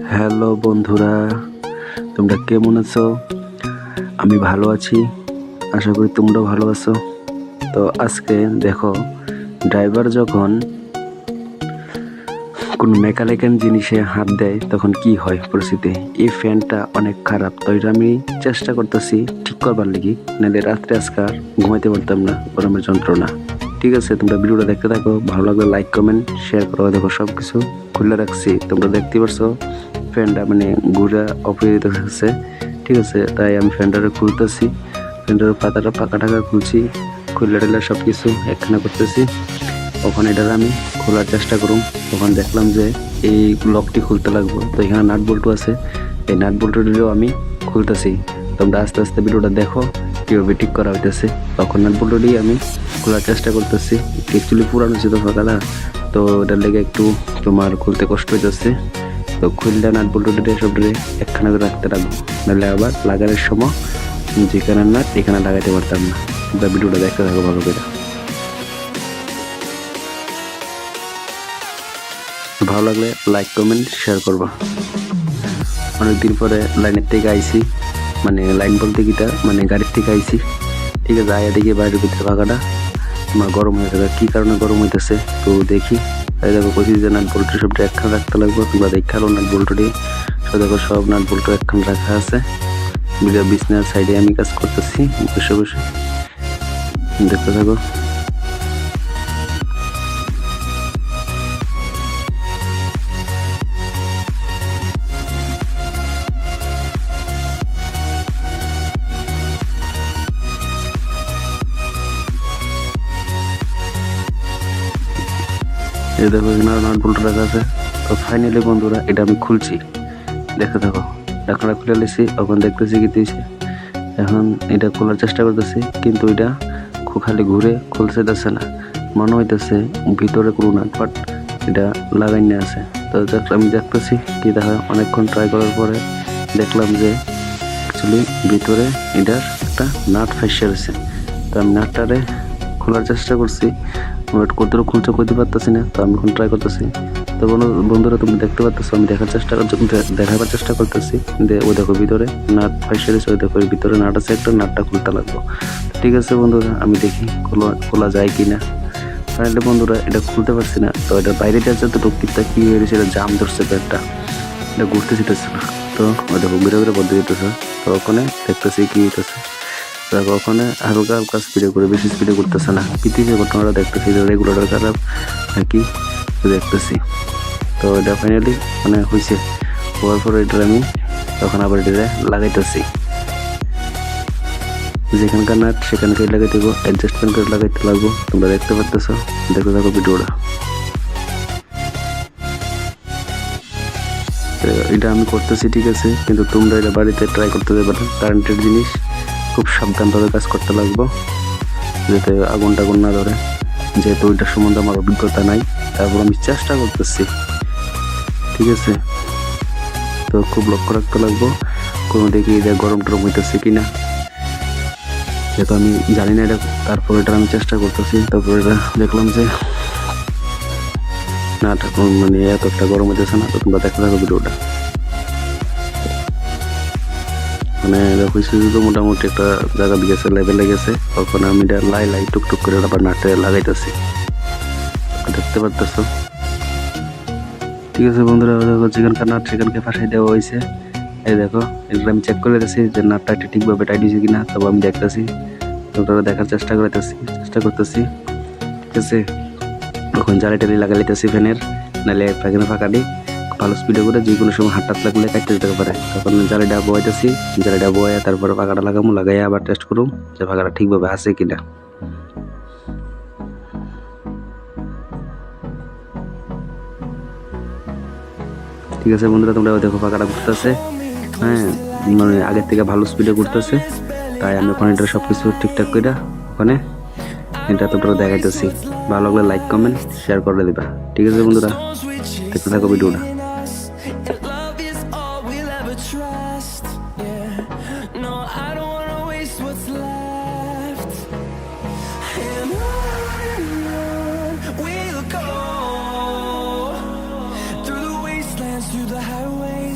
Hello বন্ধুরা, তোমরা কেমন আছো? আমি ভালো আছি, আশা করি তোমরাও ভালো আছো। তো আজকে দেখো, ড্রাইভার যখন কোন মেকানিক্যাল জিনিসে হাত দেয় তখন কি হয় পরিস্থিতি। এই ফ্যানটা অনেক খারাপ, তো এটা আমি চেষ্টা করতেছি ঠিক করবার লাগি, নাহলে রাত্রে আজকে আর ঘুমাইতে পারতাম না, গরমের যন্ত্রণা। ঠিক আছে, তোমরা ভিডিওটা দেখতে থাকো, ভালো লাগলে লাইক কমেন্ট শেয়ার করো। দেখো সব কিছু খুলে রাখছি, তোমরা দেখতে পারছো ফ্যানটা মানে ঘুরে অপরিচিত হচ্ছে। ঠিক আছে, তাই আমি ফ্যানটারে খুলতেছি, ফ্যানটার পাকা টাকা খুলছি, খুললে টেলে সব কিছু একখানা করতেছি। ওখানে এটার আমি খোলার চেষ্টা করুম, তখন দেখলাম যে এই লকটি খুলতে লাগবো। তো এখানে নাট বল্টু আছে, এই নাট বল্টুটিও আমি খুলতেছি। তোমরা আস্তে আস্তে ভিডিওটা দেখো কীভাবে ঠিক করা হইতেছে। তখন নাট বল্টুটি আমি খোলার চেষ্টা করতেছি। অ্যাকচুয়ালি পুরানো ছিল ফাঁকাটা, তো ওটার লেগে একটু তোমার খুলতে কষ্ট হইতেছে। তো খুললে নাট বল্টুটি সবটারে একখানা করে রাখতে রাখবো, নাহলে আবার লাগানোর সময় যেখানে নাট এখানে লাগাইতে পারতাম না। তোমরা ভিডিওটা দেখতে থাকো ভালো করে। ভালো লাগলে লাইক কমেন্ট শেয়ার করবা। অনেকদিন পরে লাইনের থেকে আইছি, মানে লাইন বলতে গিটা মানে গাড়ির থেকে আইছি। ঠিক আছে, আয়া দেখি বাইরের ভিতরে ফাঁকাটা আমার গরম হয়ে যাবে। কী কারণে গরম হইতেছে তো দেখি। এই দেখো কইছি যে নাট বল্টু সবটা একখান রাখতে লাগবো, তোমরা দেখালো নাট বল্টুটি সব দেখো, সব নাট বল্টু একখান রাখা আছে। বিছনার সাইডে আমি কাজ করতেছি বসে বসে, দেখতে থাকো। এই দেখো এখানে নাট বল্টু রাখা আছে। তো ফাইনালি বন্ধুরা এটা আমি খুলছি, দেখতে থাকো। ঢাকনা খুলে নিয়েছি, এখন দেখতেছি কি দিয়েছে। এখন এটা খোলার চেষ্টা করতেছি, কিন্তু এটা খালি ঘুরে খুলছে যাচ্ছে না, মনে হইতেছে ভিতরে কোনো নাট পাট এটা লাগাই নিয়ে আছে। তো আমি দেখতেছি কি দেখা, অনেকক্ষণ ট্রাই করার পরে দেখলাম যে অ্যাকচুয়ালি ভিতরে এটার একটা নাট ফাইসে রয়েছে। তো আমি নাটটারে খোলার চেষ্টা করছি, কতটুকু খুলছে করতে পারতেছি না। তো আমি এখন ট্রাই করতেছি। তো বন্ধুরা তুমি দেখতে পাচ্ছ, আমি দেখাবার চেষ্টা করতেছি যে ও দেখো ভিতরে নাট ফাইসে রয়েছে, ওই দেখো ভিতরে নাট আছে একটা, নাটটা খুলতে লাগবো। ঠিক আছে বন্ধুরা, আমি দেখি খোলা যায় কি না। ফাইনালি বন্ধুরা এটা খুলতে পারছি না। তো এটা বাইরে দিয়ে যাতে ঢুকতে কি হয়ে গেছে, এটা জাম ধরছে প্যান্টটা, এটা ঘুরতে যেতেছে না। তো ওই দেখো ঘুরে ঘুরে বদ্ধ যেতেছে। তো ওখানে দেখতেছি কি হইতেছে, দেখো ওখানে হালকা হালকা স্পিডে করে, বেশি স্পিডে করতেছে না। পৃথিবীর ঘটনাটা দেখতেছি যে রেগুলেটর খারাপ নাকি দেখতেছি। তো এটা ফাইনালি মানে হয়েছে, হওয়ার পরে এটা আমি তখন আবার এটা লাগাইতেছি। যেখানকার নাট সেখানকে লাগাইতে দেবো, অ্যাডজাস্টমেন্ট করে লাগাইতে লাগবো। তোমরা দেখতে পারতেছো, দেখতে থাকো ভিডিওটা। এটা আমি করতেছি ঠিক আছে, কিন্তু তোমরা এটা বাড়িতে ট্রাই করতে দেবে না। কারেন্টের জিনিস খুব সাবধানভাবে কাজ করতে লাগবো, যাতে আগুন টাগুন না ধরে। যেহেতু ওইটার সম্বন্ধে আমার অভিজ্ঞতা নাই, তারপর আমি চেষ্টা করতেছি। ঠিক আছে, তো খুব লক্ষ্য রাখতে লাগবো কোনো দিকে এটা গরম টরম হইতেছে কিনা, যেহেতু আমি জানি না এটা। তারপর এটা আমি চেষ্টা করতেছি, তারপর এটা দেখলাম যে না মানে এত একটা গরম হইতেছে না। তো তোমরা দেখতে থাকো ভিডিওটা। মানে দেখো তো মোটামুটি একটা জায়গা দিয়েছে, লেভেলে গেছে। তখন আমি এটা লাই টুকটুক করে আবার নাটে লাগাইতেছি, দেখতে পারতেছো। ঠিক আছে বন্ধুরা, দেখো যেখানকার নাট সেখানকে ফাঁসাই দেওয়া হয়েছে। এই দেখো এটা আমি চেক করে দিতেছি যে নাটটা একটু ঠিকভাবে টাইট হয়েছে কিনা। তবে আমি দেখতেছি, তোমরা দেখার চেষ্টা করতেছি। ঠিক আছে, তখন জালি টালি লাগা লাইতেছি ফ্যানের, নাহলে ফ্যানে ফাঁকা দিই ভালো স্পিডে করে, যে কোনো সময় হাত লাগলে কাটতে যেতে পারে। তখন জালিটা বয়াইতেছি, জালিটা বয়া তারপরে ফাঁকাটা লাগামো, লাগাইয়া আবার টেস্ট করুম যে ফাঁকাটা ঠিকভাবে আছে কিনা। ঠিক আছে বন্ধুরা, তোমরা দেখো ফাঁকাটা ঘুরতেছে, হ্যাঁ মানে আগের থেকে ভালো স্পিডে ঘুরতেছে। তাই আমি ওখানে এটা সব কিছু ঠিকঠাক করে ওখানে এটা তোমরা দেখাইতেছি। ভালো লাগলে লাইক কমেন্ট শেয়ার করে দিবা। ঠিক আছে বন্ধুরা, দেখতে থাকো ভিডিওটা। Through the wastelands, through the highway.